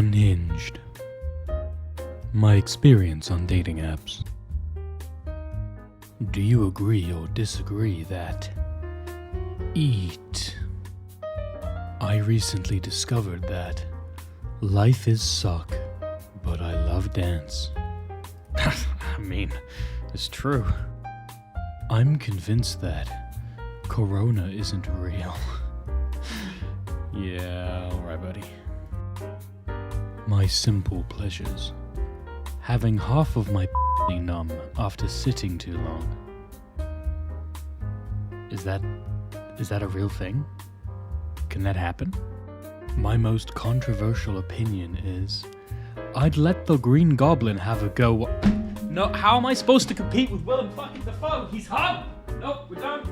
Unhinged. My experience on dating apps. Do you agree or disagree that eat? I recently discovered that life is suck, but I love dance. I mean, it's true. I'm convinced that Corona isn't real. Yeah, alright, buddy. My simple pleasures. Having half of my numb after sitting too long. Is that a real thing? Can that happen? My most controversial opinion is I'd let the Green Goblin have a go. No, how am I supposed to compete with Willem fucking Dafoe? He's hung! Nope, we're done.